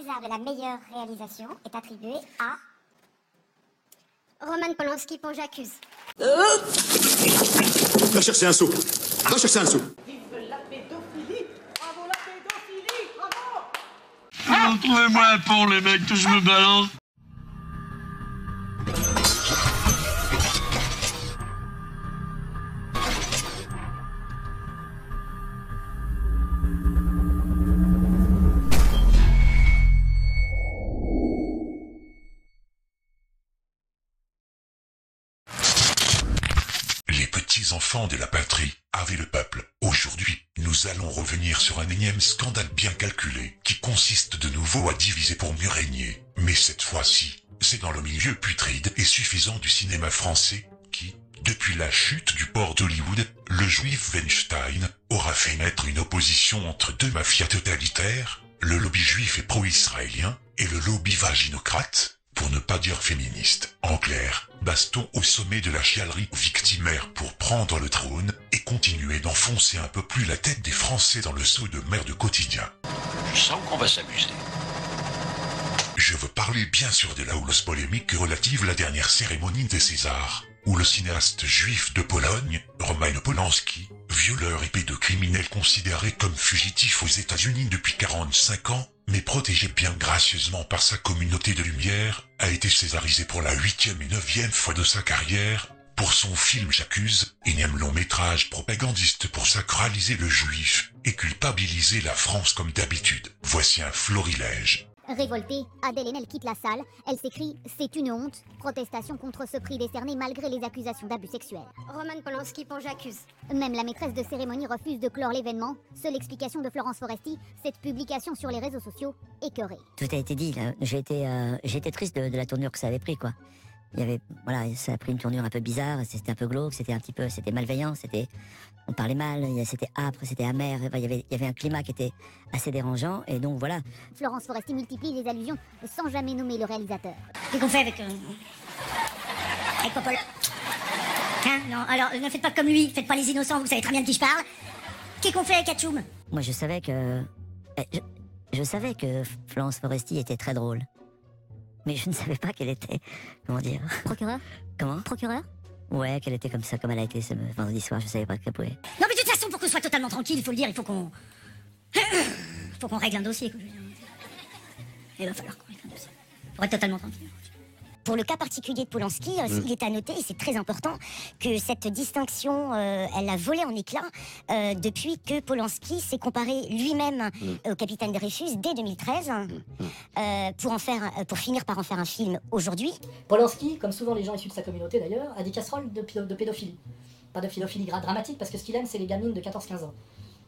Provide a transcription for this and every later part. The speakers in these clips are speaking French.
César de la meilleure réalisation est attribué à Roman Polanski pour J'accuse. Va chercher un seau. Va chercher un seau. Vive la pédophilie! Bravo la pédophilie! Bravo! Trouvez-moi un pont, les mecs, que je me balance. Les petits enfants de la patrie avaient le peuple. Aujourd'hui, nous allons revenir sur un énième scandale bien calculé, qui consiste de nouveau à diviser pour mieux régner. Mais cette fois-ci, c'est dans le milieu putride et suffisant du cinéma français, qui, depuis la chute du port d'Hollywood, le juif Weinstein aura fait naître une opposition entre deux mafias totalitaires, le lobby juif et pro-israélien, et le lobby vaginocrate, pour ne pas dire féministe. En clair, baston au sommet de la chialerie victimaire pour prendre le trône et continuer d'enfoncer un peu plus la tête des Français dans le seau de merde quotidien. Je sens qu'on va s'amuser. Je veux parler bien sûr de la houleuse polémique relative à la dernière cérémonie des Césars, où le cinéaste juif de Pologne, Roman Polanski, violeur et pédocriminel considéré comme fugitif aux États-Unis depuis 45 ans, mais protégé bien gracieusement par sa communauté de lumière, a été césarisé pour la 8e et 9e fois de sa carrière, pour son film J'accuse, énième long métrage propagandiste pour sacraliser le juif et culpabiliser la France comme d'habitude. Voici un florilège. Révoltée, Adèle Haenel quitte la salle. Elle s'écrie « C'est une honte ». Protestation contre ce prix décerné malgré les accusations d'abus sexuels. Roman Polanski pour J'accuse. Même la maîtresse de cérémonie refuse de clore l'événement. Seule explication de Florence Foresti, cette publication sur les réseaux sociaux écœurée. Tout a été dit, là. J'ai été triste de la tournure que ça avait pris, quoi. Il y avait, voilà, ça a pris une tournure un peu bizarre, c'était un peu glauque, c'était malveillant, on parlait mal, c'était âpre, c'était amer, il y avait un climat qui était assez dérangeant, et donc voilà. Florence Foresti multiplie les allusions sans jamais nommer le réalisateur. Qu'est-ce qu'on fait avec Popol? Hein? Non, alors ne faites pas comme lui, faites pas les innocents, vous savez très bien de qui je parle. Qu'est-ce qu'on fait avec Atchoum? Moi je savais que Florence Foresti était très drôle. Mais je ne savais pas qu'elle était, comment dire... Procureur? Comment? Procureur? Ouais, qu'elle était comme ça, comme elle a été ce vendredi soir, je savais pas qu'elle pouvait. Non mais de toute façon, pour qu'on soit totalement tranquille, il faut le dire, il faut qu'on... faut qu'on règle un dossier, quoi. Il va falloir qu'on règle un dossier. Pour être totalement tranquille. Pour le cas particulier de Polanski, il est à noter, et c'est très important, que cette distinction, elle a volé en éclats depuis que Polanski s'est comparé lui-même au capitaine Dreyfus dès 2013, pour finir par en faire un film aujourd'hui. Polanski, comme souvent les gens issus de sa communauté d'ailleurs, a des casseroles de pédophilie. Pas de pédophilie dramatique, parce que ce qu'il aime, c'est les gamines de 14-15 ans.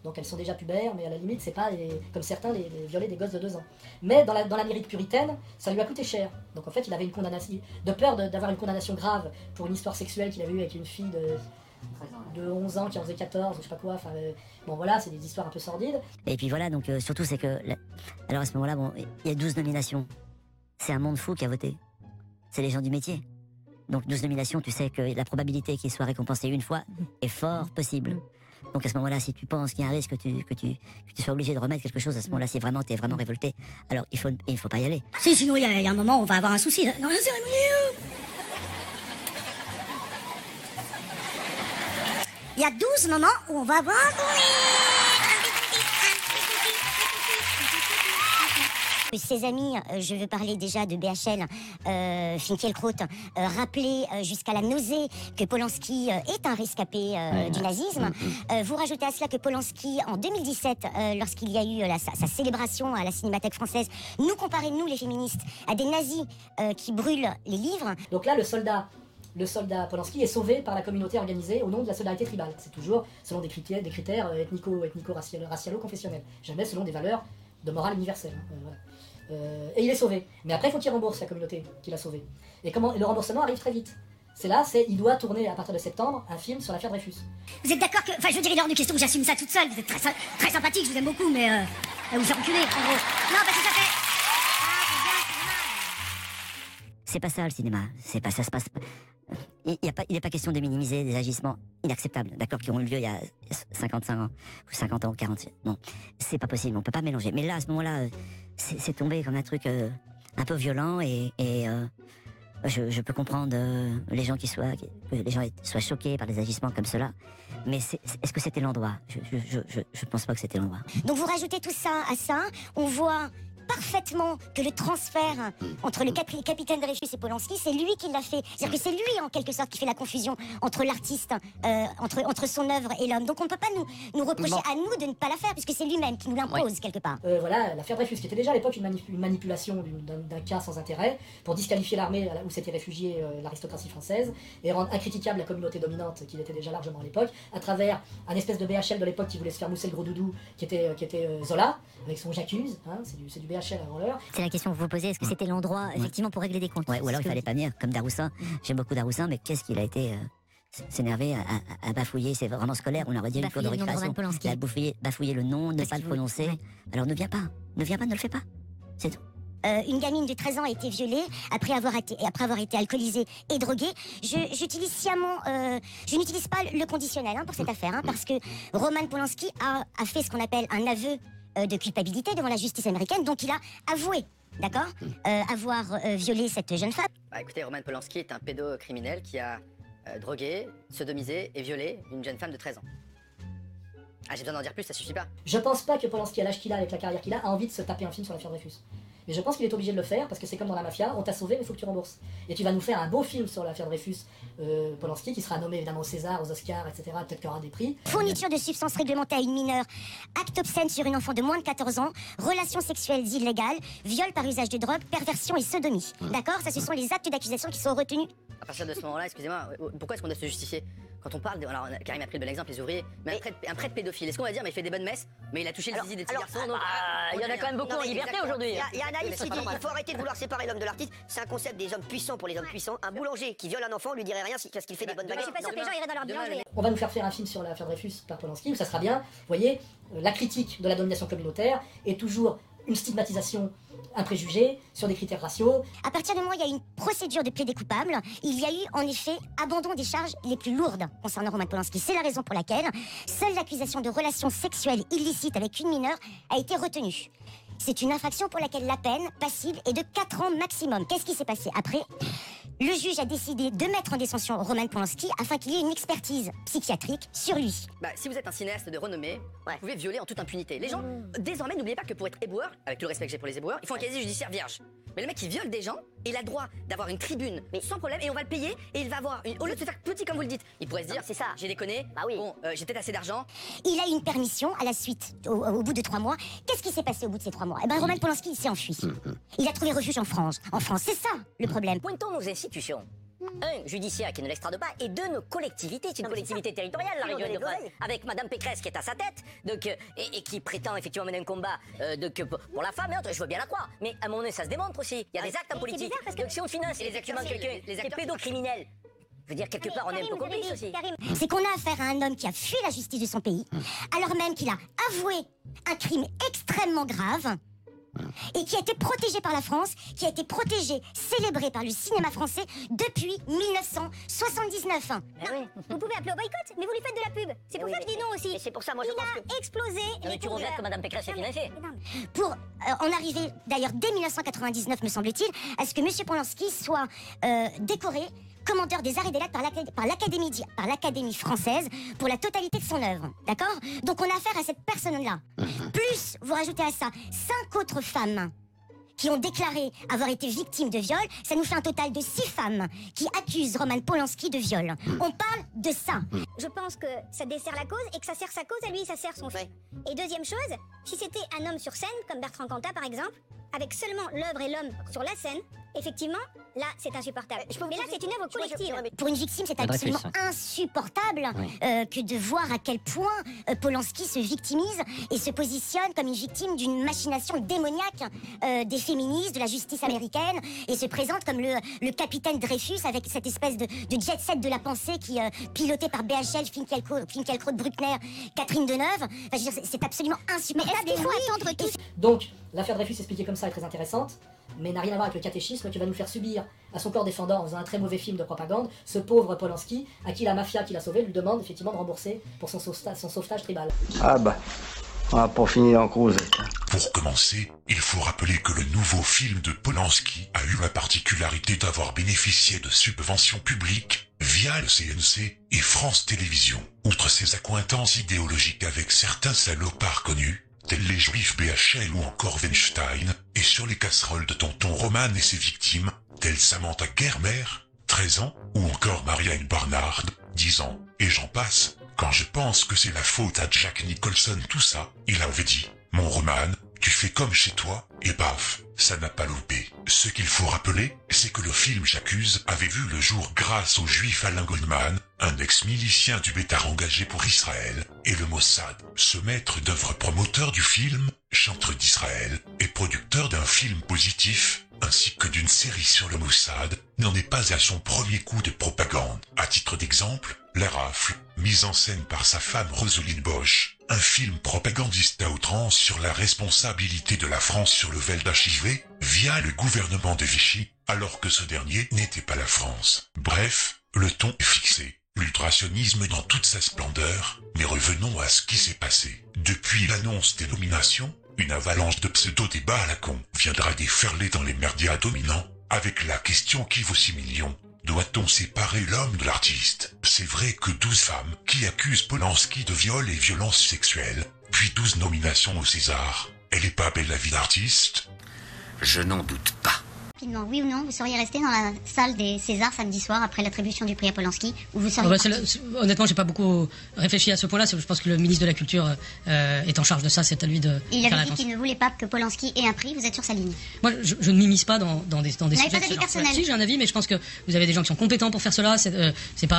Donc elles sont déjà pubères, mais à la limite, c'est pas comme certains les violer des gosses de 2 ans. Mais dans l'Amérique puritaine, ça lui a coûté cher. Donc en fait, il avait une condamnation, de peur d'avoir une condamnation grave pour une histoire sexuelle qu'il avait eue avec une fille de 11 ans qui en faisait 14, ou je sais pas quoi. Enfin, bon voilà, c'est des histoires un peu sordides. Et puis voilà, donc surtout c'est que... Alors à ce moment-là, bon, il y a 12 nominations. C'est un monde fou qui a voté. C'est les gens du métier. Donc 12 nominations, tu sais que la probabilité qu'il soit récompensé une fois est fort possible. Donc à ce moment-là, si tu penses qu'il y a un risque que tu sois obligé de remettre quelque chose, à ce moment-là, si vraiment t'es vraiment révolté, alors il faut pas y aller. Si, sinon il y a un moment où on va avoir un souci. Dans la cérémonie. Il y a 12 moments où on va avoir un Ses amis, je veux parler déjà de BHL, Finkielkraut, rappeler jusqu'à la nausée que Polanski est un rescapé du nazisme. Vous rajoutez à cela que Polanski, en 2017, lorsqu'il y a eu sa célébration à la Cinémathèque française, nous comparait, nous les féministes, à des nazis qui brûlent les livres. Donc là, le soldat Polanski est sauvé par la communauté organisée au nom de la solidarité tribale. C'est toujours selon des critères ethnico-racialo-confessionnels. Jamais selon des valeurs de morale universelle. Voilà. Et il est sauvé. Mais après, il faut qu'il rembourse la communauté qui l'a sauvé. Et le remboursement arrive très vite. Il doit tourner à partir de septembre un film sur l'affaire Dreyfus. Vous êtes d'accord que... Enfin, je veux dire, il est hors de question que j'assume ça toute seule. Vous êtes très sympathique, je vous aime beaucoup, mais... vous faire enculer, en gros. Non, parce que ça fait... C'est pas ça le cinéma. C'est pas ça se passe. il n'est pas question de minimiser des agissements inacceptables, d'accord, qui ont eu lieu il y a 55 ans, ou 50 ans, ou 40. Non, c'est pas possible, on peut pas mélanger. Mais là, à ce moment-là, c'est tombé comme un truc un peu violent et je peux comprendre que les gens soient choqués par des agissements comme cela. Mais est-ce que c'était l'endroit? Je pense pas que c'était l'endroit. Donc vous rajoutez tout ça à ça, on voit parfaitement que le transfert entre le capitaine Dreyfus et Polanski, c'est lui qui l'a fait. C'est-à-dire que c'est lui, en quelque sorte, qui fait la confusion entre l'artiste, entre son œuvre et l'homme. Donc on ne peut pas nous reprocher à nous de ne pas la faire, puisque c'est lui-même qui nous l'impose, quelque part. Voilà, l'affaire Dreyfus, qui était déjà à l'époque une manipulation d'un cas sans intérêt, pour disqualifier l'armée où s'était réfugiée l'aristocratie française, et rendre incritiquable la communauté dominante, qu'il était déjà largement à l'époque, à travers un espèce de BHL de l'époque qui voulait se faire mousser le gros doudou, qui était Zola, avec son J'accuse, hein, c'est du BHL avant l'heure. C'est la question que vous vous posez, est-ce que c'était l'endroit, effectivement, pour régler des comptes? Ou alors il fallait pas venir, comme Daroussin. J'aime beaucoup Daroussin, mais qu'est-ce qu'il a été s'énerver à bafouiller, c'est vraiment scolaire, on aurait dit une cour de récréation. Il a bafouillé le nom, ne pas le prononcer. Alors ne viens pas, ne le fais pas. C'est tout. Une gamine de 13 ans a été violée après avoir été alcoolisée et droguée. J'utilise sciemment, je n'utilise pas le conditionnel pour cette affaire, parce que Roman Polanski a fait ce qu'on appelle un aveu de culpabilité devant la justice américaine, donc il a avoué, d'accord, avoir violé cette jeune femme. Écoutez, Roman Polanski est un pédocriminel qui a drogué, sodomisé et violé une jeune femme de 13 ans. J'ai besoin d'en dire plus, ça suffit pas. Je pense pas que Polanski, à l'âge qu'il a, avec la carrière qu'il a envie de se taper un film sur l'affaire Dreyfus. Mais je pense qu'il est obligé de le faire, parce que c'est comme dans la mafia, on t'a sauvé, mais il faut que tu rembourses. Et tu vas nous faire un beau film sur l'affaire Dreyfus, Polanski, qui sera nommé évidemment aux Césars, aux Oscars, etc., peut-être qu'il y aura des prix. Fourniture de substances réglementées à une mineure, acte obscène sur une enfant de moins de 14 ans, relations sexuelles illégales, viol par usage de drogue, perversion et sodomie. D'accord? Ça, ce sont les actes d'accusation qui sont retenus. À partir de ce moment-là, excusez-moi, pourquoi est-ce qu'on doit se justifier? Quand on parle, alors Karim a pris de bon exemple, les ouvriers, mais un prêtre pédophile, est-ce qu'on va dire, mais il fait des bonnes messes, mais il a touché le zizi des petits garçons, donc... Il y en a quand même beaucoup en liberté aujourd'hui. Il y a un naïf qui dit il faut arrêter de vouloir séparer l'homme de l'artiste. C'est un concept des hommes puissants pour les hommes puissants. Un boulanger qui viole un enfant, lui dirait rien parce qu'il fait des bonnes baguettes. Je suis pas sûre que les gens iraient dans leur boulangerie. On va nous faire un film sur l'affaire Dreyfus par Polanski, où ça sera bien. Vous voyez, la critique de la domination communautaire est toujours une stigmatisation, un préjugé sur des critères raciaux. À partir du moment où il y a une procédure de plaidé coupable, il y a eu en effet abandon des charges les plus lourdes concernant Roman Polanski. C'est la raison pour laquelle seule l'accusation de relations sexuelles illicites avec une mineure a été retenue. C'est une infraction pour laquelle la peine passible est de 4 ans maximum. Qu'est-ce qui s'est passé après? Le juge a décidé de mettre en détention Roman Polanski afin qu'il y ait une expertise psychiatrique sur lui. Si vous êtes un cinéaste de renommée, vous pouvez violer en toute impunité. Les gens, désormais, n'oubliez pas que pour être éboueur, avec le respect que j'ai pour les éboueurs, il faut un casier judiciaire vierge. Mais le mec qui viole des gens, il a le droit d'avoir une tribune, mais sans problème, et on va le payer, et il va avoir au lieu de se faire petit comme vous le dites, il pourrait se dire, c'est ça, j'ai déconné, bon, j'ai peut-être assez d'argent. Il a eu une permission à la suite, au bout de 3 mois. Qu'est-ce qui s'est passé au bout de ces 3 mois? Roman Polanski, il s'est enfui. Il a trouvé refuge en France. En France, c'est ça le problème. Pointons nos institutions. 1, judiciaire qui ne l'extrade pas, et 2, nos collectivités. C'est une collectivité territoriale, la région de France, avec Madame Pécresse qui est à sa tête, donc, et qui prétend effectivement mener un combat pour la femme et autres. Je veux bien la croire, mais à un moment donné, ça se démontre aussi. Il y a des actes en politique. Donc si on finance les actes de quelqu'un qui est pédocriminel, je veux dire, quelque part, on est un peu complice aussi. C'est qu'on a affaire à un homme qui a fui la justice de son pays, alors même qu'il a avoué un crime extrêmement grave, et qui a été protégé par la France, qui a été protégé, célébré par le cinéma français depuis 1979. Vous pouvez appeler au boycott, mais vous lui faites de la pub. C'est pour ça que je dis non aussi. Et c'est pour ça, moi, je pense que... Il a explosé les tu regrettes que Madame Pécresse ait financé. Pour en arriver, d'ailleurs, dès 1999, me semble-t-il, à ce que M. Polanski soit décoré commandeur des arts et des lettres par l'Académie française pour la totalité de son œuvre. D'accord? Donc on a affaire à cette personne-là. Plus, vous rajoutez à ça 5 autres femmes qui ont déclaré avoir été victimes de viol, ça nous fait un total de 6 femmes qui accusent Roman Polanski de viol. On parle de ça. Je pense que ça dessert la cause et que ça sert sa cause à lui, ça sert son film. Et deuxième chose, si c'était un homme sur scène, comme Bertrand Cantat par exemple, avec seulement l'œuvre et l'homme sur la scène, effectivement, là, c'est insupportable. Mais là, c'est une œuvre collective. Pour une victime, c'est absolument insupportable que de voir à quel point Polanski se victimise et se positionne comme une victime d'une machination démoniaque des féministes, de la justice américaine, et se présente comme le capitaine Dreyfus avec cette espèce de jet set de la pensée qui piloté par BHL, Finkielkraut, Bruckner, Catherine Deneuve. Enfin, je veux dire, c'est absolument insupportable. Il faut attendre tout. Donc, l'affaire Dreyfus expliquée comme ça est très intéressante. mais n'a rien à voir avec le catéchisme qui va nous faire subir à son corps défendant en faisant un très mauvais film de propagande, ce pauvre Polanski, à qui la mafia qui l'a sauvé lui demande effectivement de rembourser pour son sauvetage tribal. Ah bah, on va pas finir en cause. Pour commencer, il faut rappeler que le nouveau film de Polanski a eu la particularité d'avoir bénéficié de subventions publiques via le CNC et France Télévisions. Outre ses accointances idéologiques avec certains salopards connus, tels les juifs BHL ou encore Weinstein, et sur les casseroles de tonton Roman et ses victimes, telles Samantha Germer, 13 ans, ou encore Marianne Barnard, 10 ans, et j'en passe. Quand je pense que c'est la faute à Jack Nicholson tout ça, il avait dit « Mon Roman, tu fais comme chez toi » et paf, ça n'a pas loupé. Ce qu'il faut rappeler, c'est que le film J'accuse avait vu le jour grâce au juif Alain Goldman, un ex-milicien du Bétar engagé pour Israël, et le Mossad, ce maître d'œuvre promoteur du film, chanteur d'Israël, et producteur d'un film positif, ainsi que d'une série sur le Mossad, n'en est pas à son premier coup de propagande. À titre d'exemple, La Rafle, mise en scène par sa femme Roselyne Bosch, un film propagandiste à outrance sur la responsabilité de la France sur le vol d'HIV via le gouvernement de Vichy, alors que ce dernier n'était pas la France. Bref, le ton est fixé. L'ultrasionisme dans toute sa splendeur, mais revenons à ce qui s'est passé. Depuis l'annonce des nominations, une avalanche de pseudo-débats à la con viendra déferler dans les médias dominants, avec la question qui vaut 6 millions. Doit-on séparer l'homme de l'artiste? C'est vrai que 12 femmes qui accusent Polanski de viol et violences sexuelles, puis 12 nominations au César. Elle est pas belle la vie d'artiste? Je n'en doute pas. Rapidement, oui ou non, vous seriez resté dans la salle des Césars samedi soir après l'attribution du prix à Polanski, ou vous seriez honnêtement, j'ai pas beaucoup réfléchi à ce point-là. Je pense que le ministre de la Culture est en charge de ça. C'est à lui de Il faire la avait dit réponse. qu'il ne voulait pas que Polanski ait un prix. Vous êtes sur sa ligne. Moi, je ne m'immisce pas dans des Vous n'avez sujets. pas d'avis personnel? Si, j'ai un avis, mais je pense que vous avez des gens qui sont compétents pour faire cela. C'est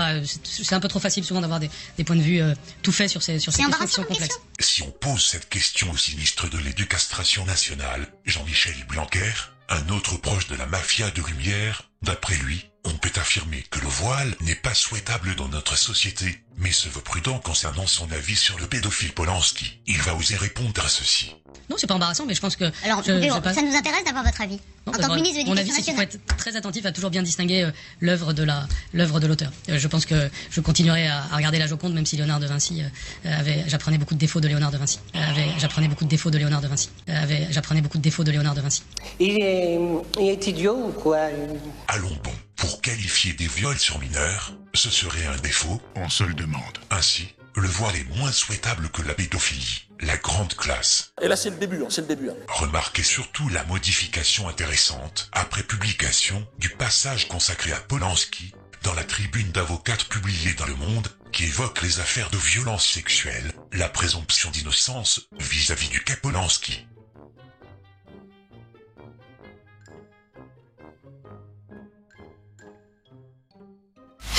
un peu trop facile souvent d'avoir des points de vue tout faits sur ces questions qui sont complexes. Si on pose cette question au sinistre de l'éducation nationale, Jean-Michel Blanquer, un autre proche de la mafia de Lumière, d'après lui, on peut affirmer que le voile n'est pas souhaitable dans notre société, mais se veut prudent concernant son avis sur le pédophile Polanski. Il va oser répondre à ceci. Non, c'est pas embarrassant, mais je pense que... Alors, ça nous intéresse d'avoir votre avis. Non, en tant que ministre de mon l'Éducation avis, c'est qu'il faut nationale. être très attentif à toujours bien distinguer l'œuvre de l'auteur. Je pense que je continuerai à regarder la Joconde, même si Léonard de Vinci j'apprenais beaucoup de défauts de Léonard de Vinci. J'apprenais beaucoup de défauts de Léonard de Vinci. J'apprenais beaucoup de défauts de Léonard de Vinci. Il est idiot ou quoi? Allons bon, pour qualifier des viols sur mineurs, ce serait un défaut. On se le demande. Ainsi, le voile est moins souhaitable que la pédophilie, la grande classe. Et là, c'est le début, c'est le début. Remarquez surtout la modification intéressante, après publication, du passage consacré à Polanski dans la tribune d'avocates publiée dans Le Monde, qui évoque les affaires de violence sexuelle, la présomption d'innocence vis-à-vis du cas Polanski.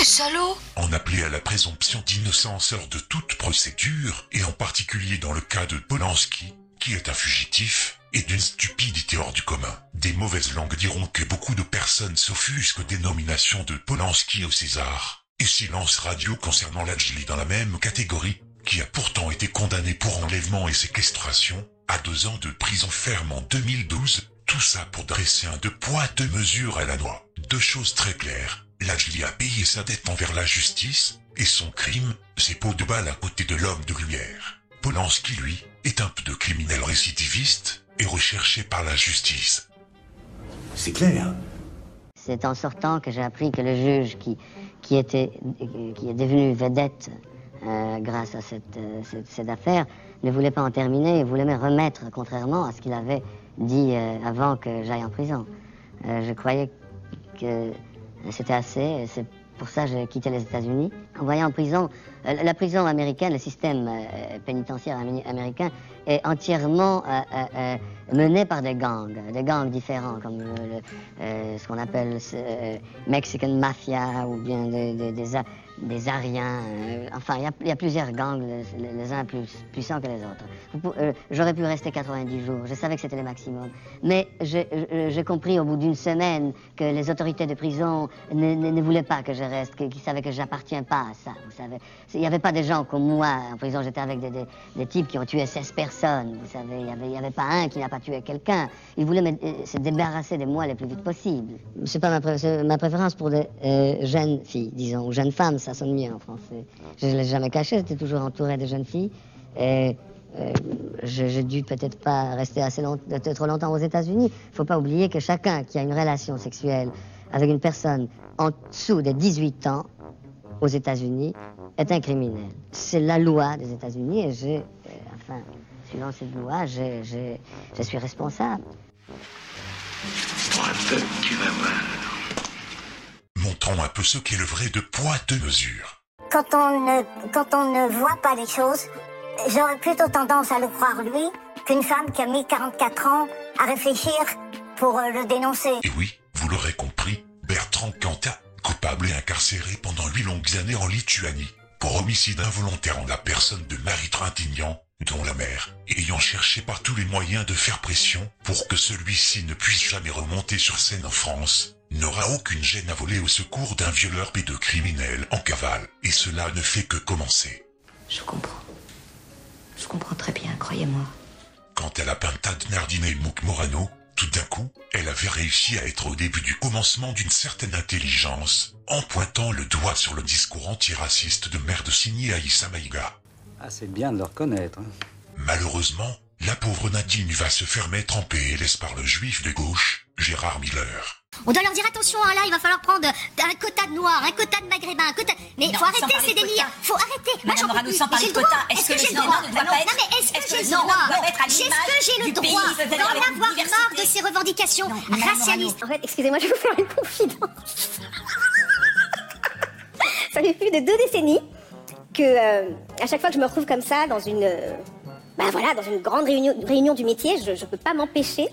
Salaud! En appelé à la présomption d'innocence hors de toute procédure, et en particulier dans le cas de Polanski, qui est un fugitif, et d'une stupidité hors du commun. Des mauvaises langues diront que beaucoup de personnes s'offusquent des nominations de Polanski au César, et silence radio concernant Lajli dans la même catégorie, qui a pourtant été condamné pour enlèvement et séquestration, à 2 ans de prison ferme en 2012, tout ça pour dresser un 2 poids 2 mesures à la noix. 2 choses très claires. Lajli a payé sa dette envers la justice, et son crime, c'est peau de balle à côté de l'homme de lumière. Polanski, lui, est un peu de criminel récidiviste, et recherché par la justice. C'est clair. C'est en sortant que j'ai appris que le juge qui est devenu vedette grâce à cette affaire ne voulait pas en terminer et voulait me remettre, contrairement à ce qu'il avait dit avant que j'aille en prison. Je croyais que c'était assez, et c'est pour ça que j'ai quitté les États-Unis. Envoyé en prison, la prison américaine, le système pénitentiaire américain est entièrement mené par des gangs différents, comme ce qu'on appelle Mexican Mafia, ou bien des Ariens, enfin il y a plusieurs gangs, les uns plus puissants que les autres. J'aurais pu rester 90 jours, je savais que c'était le maximum. Mais j'ai compris au bout d'une semaine que les autorités de prison ne voulaient pas que je reste, qu'ils savaient que j'appartiens pas à ça, vous savez. Il n'y avait pas des gens comme moi en prison, j'étais avec des types qui ont tué 16 personnes, vous savez, il n'y avait pas un qui n'a pas tué quelqu'un. Ils voulaient se débarrasser de moi le plus vite possible. C'est pas ma préférence pour des jeunes filles, disons, ou jeunes femmes, ça sonne mieux en français. Je ne l'ai jamais caché, j'étais toujours entouré de jeunes filles. Et j'ai dû peut-être pas rester trop longtemps aux États-Unis. Il ne faut pas oublier que chacun qui a une relation sexuelle avec une personne en dessous de 18 ans aux États-Unis est un criminel. C'est la loi des États-Unis et suivant cette loi, je suis responsable. Pour un peu, tu vas voir. Montrons un peu ce qu'est le vrai de poids de mesure. Quand on ne voit pas les choses, j'aurais plutôt tendance à le croire lui qu'une femme qui a mis 44 ans à réfléchir pour le dénoncer. Et oui, vous l'aurez compris, Bertrand Cantat, coupable et incarcéré pendant 8 longues années en Lituanie, pour homicide involontaire en la personne de Marie Trintignant, dont la mère, ayant cherché par tous les moyens de faire pression pour que celui-ci ne puisse jamais remonter sur scène en France, n'aura aucune gêne à voler au secours d'un violeur pédocriminel en cavale. Et cela ne fait que commencer. Je comprends. Je comprends très bien, croyez-moi. Quant à la pintade Nardine Mouk Morano, tout d'un coup, elle avait réussi à être au début du commencement d'une certaine intelligence, en pointant le doigt sur le discours antiraciste de Mère de Signy Aïssa Maïga. Ah, c'est bien de le reconnaître. Malheureusement, la pauvre Nadine va se faire mettre en PLS par le juif de gauche, Gérard Miller. On doit leur dire attention, hein, là, il va falloir prendre un quota de noirs, un quota de maghrébins, un quota... Mais faut arrêter ces délires, faut arrêter. Madame Morano, sans parler de quota, est-ce que j'ai le droit? Non, mais est-ce que j'ai le droit? Est-ce que j'ai le droit d'en avoir marre de ces revendications racialistes? En fait, excusez-moi, je vais vous faire une confidence. Ça fait plus de 2 décennies que, à chaque fois que je me retrouve comme ça, dans une... dans une grande réunion du métier, je peux pas m'empêcher...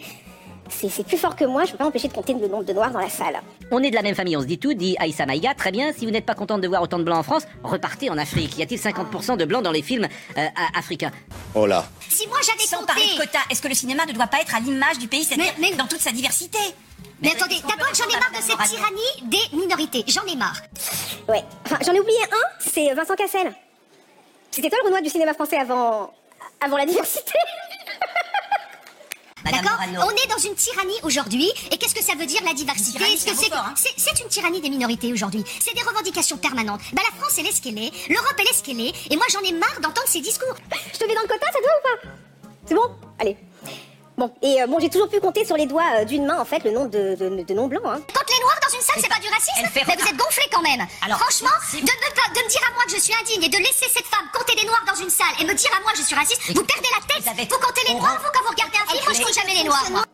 C'est plus fort que moi, je peux pas m'empêcher de compter le nombre de noirs dans la salle. On est de la même famille, on se dit tout, dit Aïssa Maïga. Très bien, si vous n'êtes pas contente de voir autant de blancs en France, repartez en Afrique. Y a-t-il 50% de blancs dans les films africains? Oh là. Si moi j'avais Sans compté... parler de quota, est-ce que le cinéma ne doit pas être à l'image du pays, c'est-à-dire dans toute sa diversité? Mais attendez, d'abord j'en ai marre de cette tyrannie des minorités, j'en ai marre. Ouais, enfin j'en ai oublié un, c'est Vincent Cassel. C'était toi le Renoir du cinéma français avant la diversité. D'accord? On est dans une tyrannie aujourd'hui, et qu'est-ce que ça veut dire la diversité? C'est une tyrannie des minorités aujourd'hui. C'est des revendications permanentes. La France elle est ce qu'elle est, l'Europe elle est ce qu'elle est, et moi j'en ai marre d'entendre ces discours. Je te mets dans le quota, ça te va ou pas? C'est bon? Allez. Bon, et j'ai toujours pu compter sur les doigts d'une main en fait le nombre de noms blancs. Hein. Quand les noirs dans une salle, c'est pas du racisme? Mais vous êtes gonflés quand même. Alors, franchement, de me dire à moi que je suis indigne et de laisser cette femme compter des noirs dans une salle et me dire à moi que je suis raciste, vous perdez la tête. Vous comptez les noirs, vous, quand vous regardez un film, moi je compte jamais les noirs. Moi.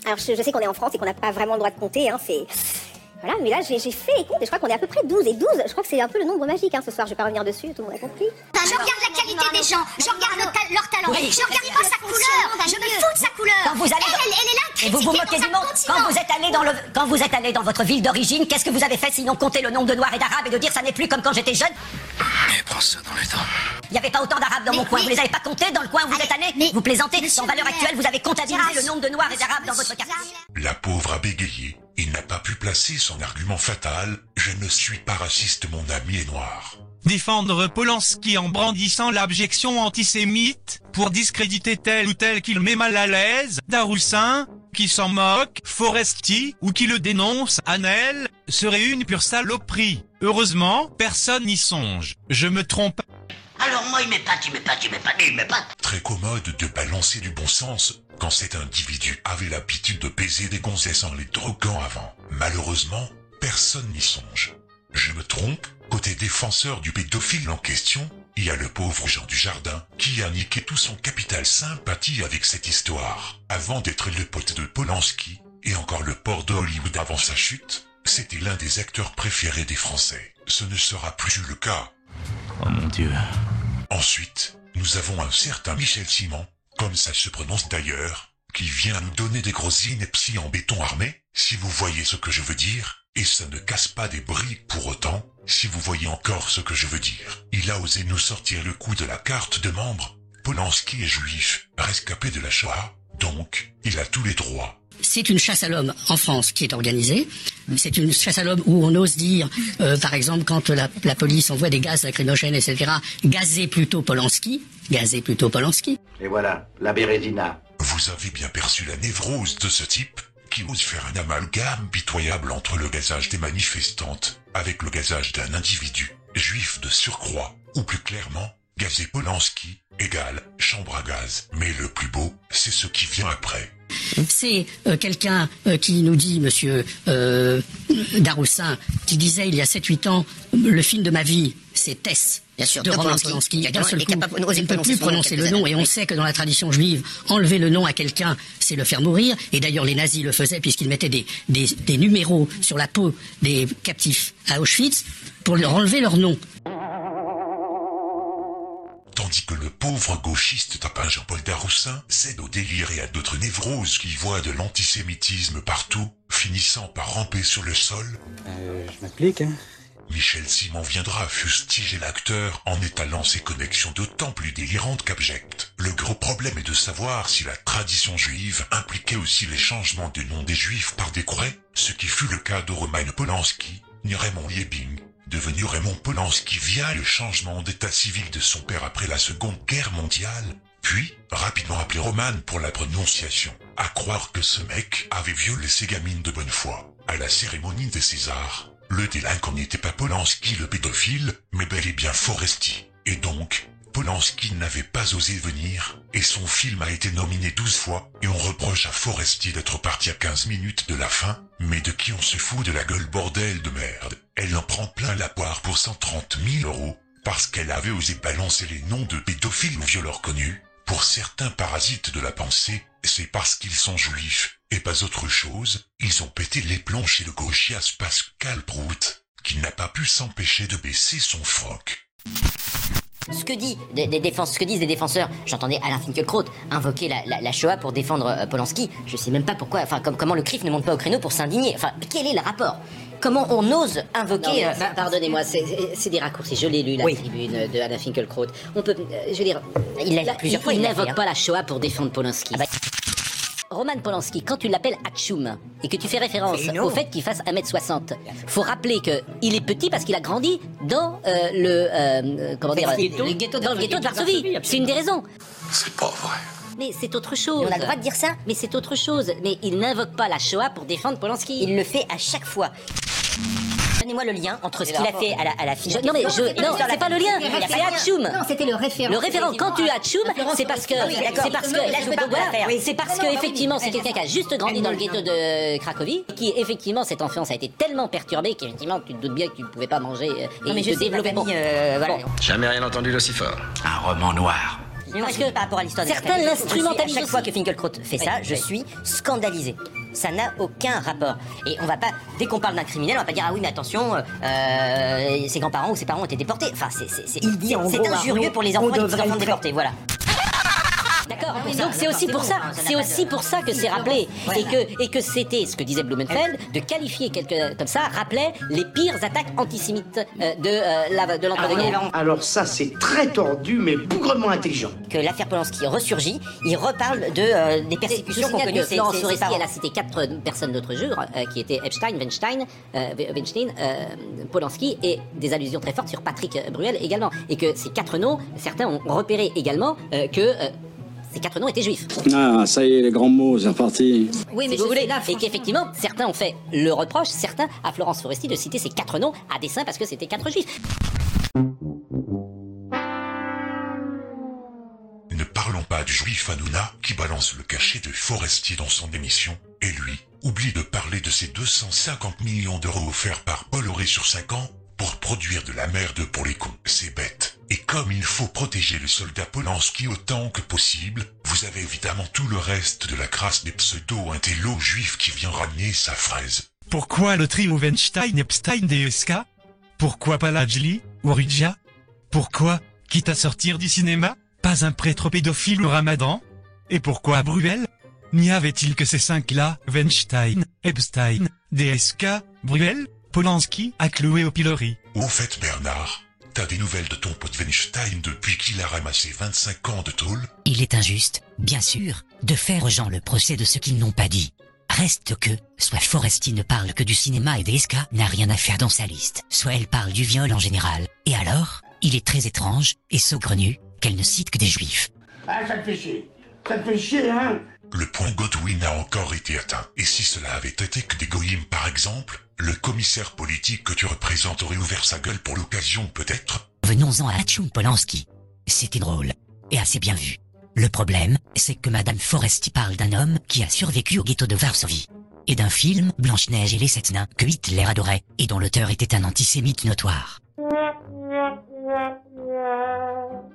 Alors je sais qu'on est en France et qu'on n'a pas vraiment le droit de compter, hein, c'est... Voilà, mais là j'ai fait les comptes et je crois qu'on est à peu près 12. Et 12, je crois que c'est un peu le nombre magique ce soir, je vais pas revenir dessus, tout le monde a compris. Je regarde la qualité des gens, je regarde leur talent, je regarde pas sa couleur, je me fous de sa couleur. Quand vous allez elle est là, et vous vous moquez du monde. Quand vous êtes allé dans votre ville d'origine, qu'est-ce que vous avez fait sinon compter le nombre de noirs et d'arabes et de dire ça n'est plus comme quand j'étais jeune? Mais prends ça dans les dents. Il n'y avait pas autant d'arabes dans mon coin, vous les avez pas comptés dans le coin où vous êtes allé? Vous plaisantez? En valeur actuelle, vous avez comptabilisé le nombre de noirs et d'arabes dans votre quartier. La pauvre a bégayé. Il n'a pas pu placer son argument fatal « Je ne suis pas raciste, mon ami est noir ». Défendre Polanski en brandissant l'abjection antisémite pour discréditer tel ou tel qu'il met mal à l'aise, Daroussin, qui s'en moque, Foresti ou qui le dénonce, Hanel, serait une pure saloperie. Heureusement, personne n'y songe. Je me trompe. Alors moi, il m'épate. Très commode de balancer du bon sens quand cet individu avait l'habitude de baiser des gonzesses en les droguant avant. Malheureusement, personne n'y songe. Je me trompe, côté défenseur du pédophile en question, il y a le pauvre Jean Dujardin qui a niqué tout son capital sympathie avec cette histoire. Avant d'être le pote de Polanski, et encore le port de Hollywood avant sa chute, c'était l'un des acteurs préférés des Français. Ce ne sera plus le cas. Oh mon Dieu. Ensuite, nous avons un certain Michel Simon, comme ça se prononce d'ailleurs, qui vient nous donner des grosses inepties en béton armé, si vous voyez ce que je veux dire. Et ça ne casse pas des briques pour autant, si vous voyez encore ce que je veux dire. Il a osé nous sortir le coup de la carte de membre. Polanski est juif, rescapé de la Shoah, donc il a tous les droits. C'est une chasse à l'homme en France qui est organisée. C'est une chasse à l'homme où on ose dire, par exemple, quand la police envoie des gaz lacrymogènes, etc., gazez plutôt Polanski. Et voilà, la Bérésina. Vous avez bien perçu la névrose de ce type, qui ose faire un amalgame pitoyable entre le gazage des manifestantes avec le gazage d'un individu, juif de surcroît, ou plus clairement, gazer Polanski égale chambre à gaz. Mais le plus beau, c'est ce qui vient après. C'est quelqu'un qui nous dit, monsieur Daroussin, qui disait il y a 7-8 ans, le film de ma vie, c'est Tess. Bien sûr, de Roman Polanski. D'un seul coup, on ne peut plus prononcer le nom, et on sait que dans la tradition juive, enlever le nom à quelqu'un, c'est le faire mourir. Et d'ailleurs, les nazis le faisaient puisqu'ils mettaient des numéros sur la peau des captifs à Auschwitz pour leur enlever leur nom. Tandis que le pauvre gauchiste tapin Jean-Paul Daroussin cède au délire et à d'autres névroses qui voient de l'antisémitisme partout, finissant par ramper sur le sol. Je m'applique, hein. Michel Simon viendra fustiger l'acteur en étalant ses connexions d'autant plus délirantes qu'abjectes. Le gros problème est de savoir si la tradition juive impliquait aussi les changements de nom des juifs par décret, ce qui fut le cas de Roman Polanski, ni Raymond Liebing, devenu Raymond Polanski via le changement d'état civil de son père après la Seconde Guerre mondiale, puis rapidement appelé Roman pour la prononciation. À croire que ce mec avait violé ses gamines de bonne foi. À la cérémonie des Césars, le délinquant n'était pas Polanski le pédophile, mais bel et bien Foresti. Et donc, Polanski n'avait pas osé venir, et son film a été nominé 12 fois, et on reproche à Foresti d'être parti à 15 minutes de la fin, mais de qui on se fout de la gueule bordel de merde. Elle en prend plein la poire pour 130 000 €, parce qu'elle avait osé balancer les noms de pédophiles ou violeurs connus. Pour certains parasites de la pensée, c'est parce qu'ils sont juifs, et pas autre chose, ils ont pété les plombs chez le gauchias Pascal Prout, qui n'a pas pu s'empêcher de baisser son froc. Ce que disent des défenseurs, j'entendais Alain Finkielkraut invoquer la Shoah pour défendre Polanski, je sais même pas pourquoi, enfin comment le CRIF ne monte pas au créneau pour s'indigner, enfin quel est le rapport ? Comment on ose invoquer... Pardonnez-moi, c'est des raccourcis. Je l'ai lu, la tribune de Alain Finkielkraut. On peut... je veux dire... Il l'a plusieurs fois, il n'invoque pas la Shoah pour défendre Polanski. Roman Polanski, quand tu l'appelles Hatchoum, et que tu fais référence au fait qu'il fasse 1m60, faut rappeler qu'il est petit parce qu'il a grandi dans le ghetto de Varsovie. C'est une des raisons. C'est pas vrai. Mais c'est autre chose. On a le droit de dire ça. Mais c'est autre chose. Mais il n'invoque pas la Shoah pour défendre Polanski. Il le fait à chaque fois. Donnez-moi le lien entre ce qu'il a fait à la fille. Non, c'est pas le lien. C'est Hatchoum. Non, c'était le référent. Le référent. Quand tu as Hatchoum, c'est parce que effectivement, c'est quelqu'un qui a juste grandi dans le ghetto de Cracovie, qui effectivement cette enfance a été tellement perturbée qu'effectivement tu te doutes bien que tu ne pouvais pas manger et te développer. Jamais rien entendu d'aussi fort. Un roman noir. Parce que par rapport à l'histoire certains l'instrumentalisent. À chaque fois que Finkielkraut fait ça, je suis scandalisé. Ça n'a aucun rapport. Et on va pas, dès qu'on parle d'un criminel, on va pas dire ah oui mais attention, ses grands-parents ou ses parents ont été déportés. Enfin c'est injurieux pour les enfants et les petits enfants déportés, voilà. D'accord. Donc c'est aussi pour ça. C'est aussi pour ça que c'est rappelé et que c'était ce que disait Blumenfeld de qualifier quelqu'un comme ça rappelait les pires attaques antisémites de l'entre-deux-guerres. Alors ça c'est très tordu mais bougrement intelligent. Que l'affaire Polanski ressurgit, il reparle des persécutions qu'ont connues ses parents. Elle a cité 4 personnes d'autres jures qui étaient Epstein, Weinstein, Polanski et des allusions très fortes sur Patrick Bruel également. Et que ces 4 noms, certains ont repéré également que ces 4 noms étaient juifs. Ah, ça y est, les grands mots, c'est reparti. Oui, mais si vous voulez, et qu'effectivement, certains ont fait le reproche, certains à Florence Foresti de citer ces 4 noms à dessein parce que c'était 4 juifs. Ne parlons pas du juif Hanouna qui balance le cachet de Foresti dans son émission, et lui oublie de parler de ses 250 millions d'euros offerts par Bolloré sur 5 ans pour produire de la merde pour les cons. C'est bête. Et comme il faut protéger le soldat Polanski autant que possible, vous avez évidemment tout le reste de la crasse des pseudo-intellos juifs qui vient ramener sa fraise. Pourquoi le trio Weinstein, Epstein, DSK? Pourquoi pas Lajli ou Rudja? Pourquoi, quitte à sortir du cinéma, pas un prêtre pédophile au Ramadan? Et pourquoi à Bruel? N'y avait-il que ces 5-là, Weinstein, Epstein, DSK, Bruel, Polanski a cloué au pilori. Au fait Bernard, t'as des nouvelles de ton pote Weinstein depuis qu'il a ramassé 25 ans de tôle? Il est injuste, bien sûr, de faire aux gens le procès de ce qu'ils n'ont pas dit. Reste que, soit Foresti ne parle que du cinéma et DSK n'a rien à faire dans sa liste, soit elle parle du viol en général. Et alors, il est très étrange et saugrenu qu'elle ne cite que des juifs. Ah, ça te fait chier. Ça te fait chier, hein? Le point Godwin a encore été atteint. Et si cela avait été que des goyim par exemple, le commissaire politique que tu représentes aurait ouvert sa gueule pour l'occasion peut-être? Venons-en à Achum Polanski. C'était drôle. Et assez bien vu. Le problème, c'est que Madame Foresti parle d'un homme qui a survécu au ghetto de Varsovie. Et d'un film, Blanche-Neige et les Sept Nains, que Hitler adorait, et dont l'auteur était un antisémite notoire.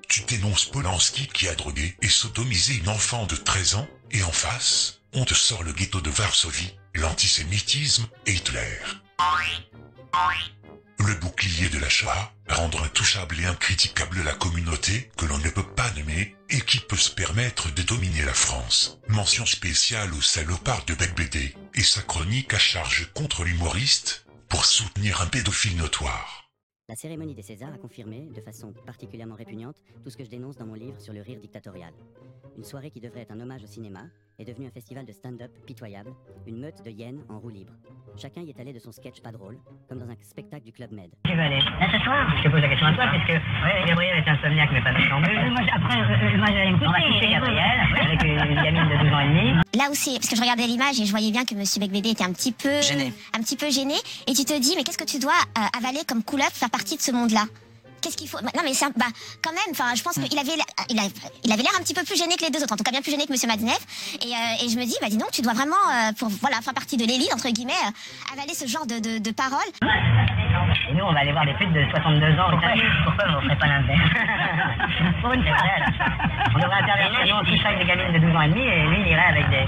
Tu dénonces Polanski qui a drogué et sodomisé une enfant de 13 ans, et en face, on te sort le ghetto de Varsovie, l'antisémitisme et Hitler. Le bouclier de la Shoah, rendre intouchable et incritiquable la communauté que l'on ne peut pas nommer et qui peut se permettre de dominer la France. Mention spéciale au salopard de Becbédé et sa chronique à charge contre l'humoriste pour soutenir un pédophile notoire. La cérémonie des Césars a confirmé, de façon particulièrement répugnante, tout ce que je dénonce dans mon livre sur le rire dictatorial. Une soirée qui devrait être un hommage au cinéma est devenue un festival de stand-up pitoyable, une meute de hyènes en roue libre. Chacun y est allé de son sketch pas drôle, comme dans un spectacle du Club Med. Tu veux aller là ce soir? Je te pose la question à toi, parce que Gabriel est insomniaque mais pas somnambule. Moi j'allais me coucher. On va coucher Gabriel, avec une gamine de 12 ans et demi. Là aussi, parce que je regardais l'image et je voyais bien que Monsieur Becbédé était un petit peu gêné, et tu te dis mais qu'est-ce que tu dois avaler comme couleur pour faire partie de ce monde-là? Qu'est-ce qu'il faut? Non mais c'est quand même. Enfin, je pense qu'il avait l'air un petit peu plus gêné que les deux autres. En tout cas, bien plus gêné que Monsieur Madnev. Et je me dis, dis donc, tu dois vraiment, pour faire partie de l'élite entre guillemets, avaler ce genre de paroles. Et nous, on va aller voir des putes de 62 ans. Pourquoi on ne ferait pas l'inverse? Pour une fois. On devrait intervenir. Nous, on coucherait avec des gamines de 12 ans et demi, et lui, il irait avec des.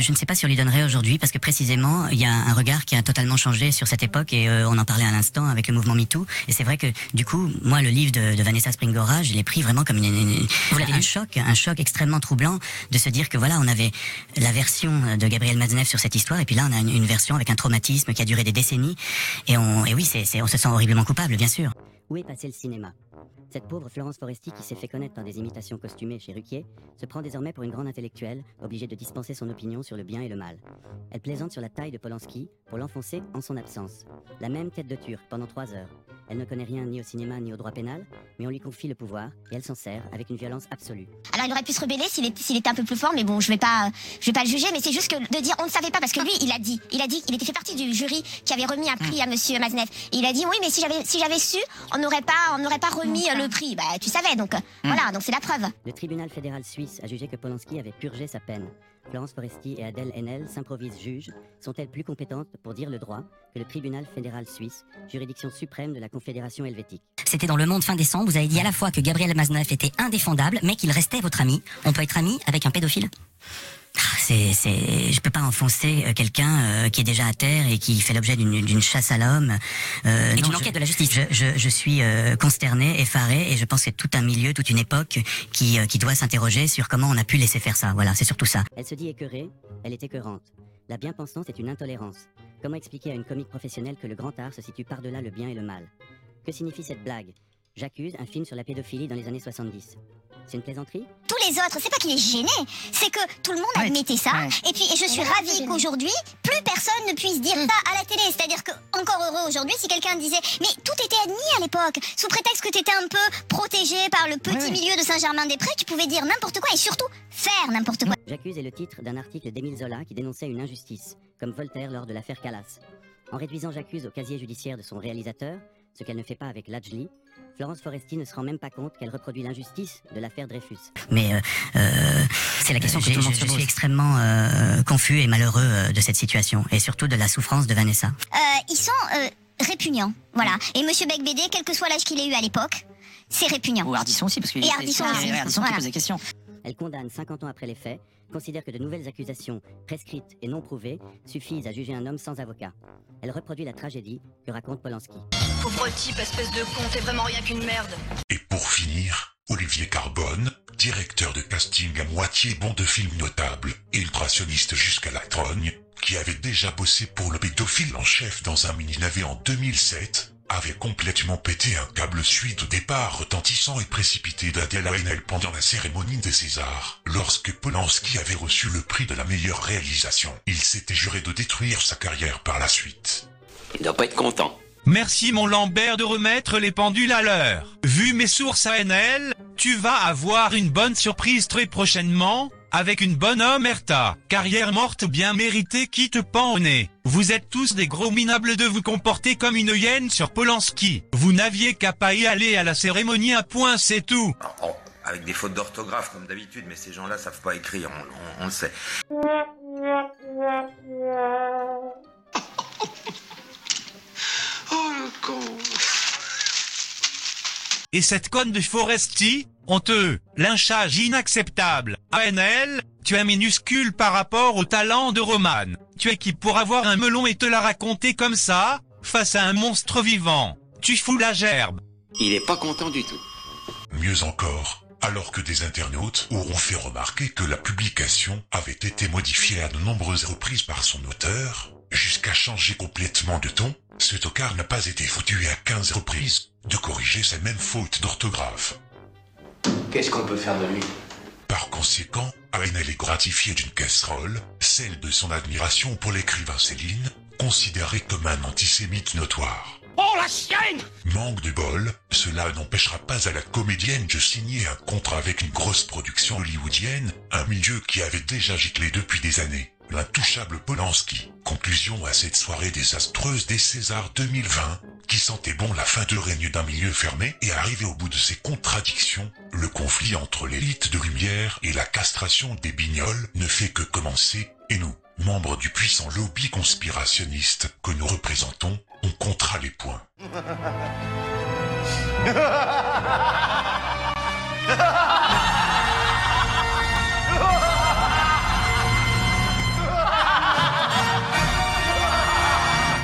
Je ne sais pas si on lui donnerait aujourd'hui parce que précisément il y a un regard qui a totalement changé sur cette époque et on en parlait à l'instant avec le mouvement MeToo et c'est vrai que du coup moi le livre de Vanessa Springora je l'ai pris vraiment comme un choc extrêmement troublant de se dire que voilà on avait la version de Gabriel Matzneff sur cette histoire et puis là on a une version avec un traumatisme qui a duré des décennies et oui on se sent horriblement coupable bien sûr. Où est passé le cinéma? Cette pauvre Florence Foresti qui s'est fait connaître dans des imitations costumées chez Ruquier se prend désormais pour une grande intellectuelle, obligée de dispenser son opinion sur le bien et le mal. Elle plaisante sur la taille de Polanski pour l'enfoncer en son absence. La même tête de turc pendant 3 heures. Elle ne connaît rien ni au cinéma ni au droit pénal, mais on lui confie le pouvoir et elle s'en sert avec une violence absolue. Alors il aurait pu se rebeller s'il était un peu plus fort, mais bon, je vais pas le juger, mais c'est juste que de dire on ne savait pas parce que lui il a dit, il était fait partie du jury qui avait remis un prix à Monsieur Matzneff. Et il a dit oui, mais si j'avais su, on n'aurait pas remis le prix. Bah tu savais donc. Voilà, donc c'est la preuve. Le tribunal fédéral suisse a jugé que Polanski avait purgé sa peine. Florence Foresti et Adèle Haenel s'improvisent juges. Sont-elles plus compétentes pour dire le droit que le tribunal fédéral suisse, juridiction suprême de la Confédération helvétique? C'était dans Le Monde fin décembre, vous avez dit à la fois que Gabriel Matzneff était indéfendable, mais qu'il restait votre ami. On peut être ami avec un pédophile? Je peux pas enfoncer quelqu'un qui est déjà à terre et qui fait l'objet d'une chasse à l'homme. Et d'une enquête de la justice. Je suis consterné, effaré, et je pense que c'est tout un milieu, toute une époque qui doit s'interroger sur comment on a pu laisser faire ça. Voilà, c'est surtout ça. Elle se dit écœurée, elle est écœurante. La bien-pensance est une intolérance. Comment expliquer à une comique professionnelle que le grand art se situe par-delà le bien et le mal? Que signifie cette blague? J'accuse, un film sur la pédophilie dans les années 70. C'est une plaisanterie? Tous les autres, c'est pas qu'il est gêné, c'est que tout le monde admettait ça. Et je suis ravie qu'aujourd'hui, plus personne ne puisse dire ça à la télé. C'est-à-dire que, encore heureux aujourd'hui, si quelqu'un disait « Mais tout était admis à l'époque, sous prétexte que tu étais un peu protégé par le petit milieu de Saint-Germain-des-Prés, tu pouvais dire n'importe quoi et surtout faire n'importe quoi. » J'accuse est le titre d'un article d'Émile Zola qui dénonçait une injustice, comme Voltaire lors de l'affaire Calas. En réduisant J'accuse au casier judiciaire de son réalisateur, ce qu'elle ne fait pas avec Lajli, Florence Foresti ne se rend même pas compte qu'elle reproduit l'injustice de l'affaire Dreyfus. Mais c'est la question que tout le monde se pose. Je suis extrêmement confus et malheureux de cette situation, et surtout de la souffrance de Vanessa. Ils sont répugnants, voilà. Et Monsieur Becbédé, quel que soit l'âge qu'il ait eu à l'époque, c'est répugnant. Ou Ardisson aussi, parce que Ardisson qui pose des questions. Elle condamne 50 ans après les faits, considère que de nouvelles accusations, prescrites et non prouvées, suffisent à juger un homme sans avocat. Elle reproduit la tragédie que raconte Polanski. Pauvre type, espèce de con, t'es vraiment rien qu'une merde. Et pour finir, Olivier Carbone, directeur de casting à moitié bon de films notables et ultrationniste jusqu'à la trogne, qui avait déjà bossé pour le pédophile en chef dans un mini-navet en 2007, avait complètement pété un câble suite au départ retentissant et précipité d'Adèle Haenel pendant la cérémonie des Césars. Lorsque Polanski avait reçu le prix de la meilleure réalisation, il s'était juré de détruire sa carrière par la suite. Il doit pas être content. Merci mon Lambert de remettre les pendules à l'heure. Vu mes sources à NL, tu vas avoir une bonne surprise très prochainement, avec une bonne omerta. Carrière morte bien méritée qui te pend au nez. Vous êtes tous des gros minables de vous comporter comme une hyène sur Polanski. Vous n'aviez qu'à pas y aller à la cérémonie, un point, c'est tout. Avec des fautes d'orthographe comme d'habitude, mais ces gens-là savent pas écrire, on le sait. Oh le con. Et cette conne de Foresti, honteux, lynchage inacceptable. ANL, tu es minuscule par rapport au talent de Roman. Tu es qui pour avoir un melon et te la raconter comme ça, face à un monstre vivant. Tu fous la gerbe. Il est pas content du tout. Mieux encore, alors que des internautes auront fait remarquer que la publication avait été modifiée à de nombreuses reprises par son auteur, jusqu'à changer complètement de ton, ce tocard n'a pas été foutu à 15 reprises de corriger ces mêmes fautes d'orthographe. Qu'est-ce qu'on peut faire de lui? Par conséquent, Haenel est gratifié d'une casserole, celle de son admiration pour l'écrivain Céline, considéré comme un antisémite notoire. Oh la chienne! Manque de bol, cela n'empêchera pas à la comédienne de signer un contrat avec une grosse production hollywoodienne, un milieu qui avait déjà giclé depuis des années. L'intouchable Polanski. Conclusion à cette soirée désastreuse des Césars 2020, qui sentait bon la fin de règne d'un milieu fermé et arrivé au bout de ses contradictions, le conflit entre l'élite de Lumière et la castration des Bignoles ne fait que commencer, et nous, membres du puissant lobby conspirationniste que nous représentons, on comptera les points.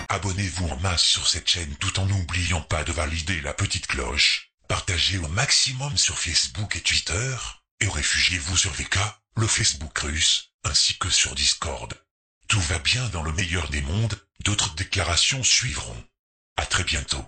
Abonnez-vous en masse sur cette chaîne tout en n'oubliant pas de valider la petite cloche. Partagez au maximum sur Facebook et Twitter. Et réfugiez-vous sur VK, le Facebook russe, ainsi que sur Discord. Tout va bien dans le meilleur des mondes, d'autres déclarations suivront. À très bientôt.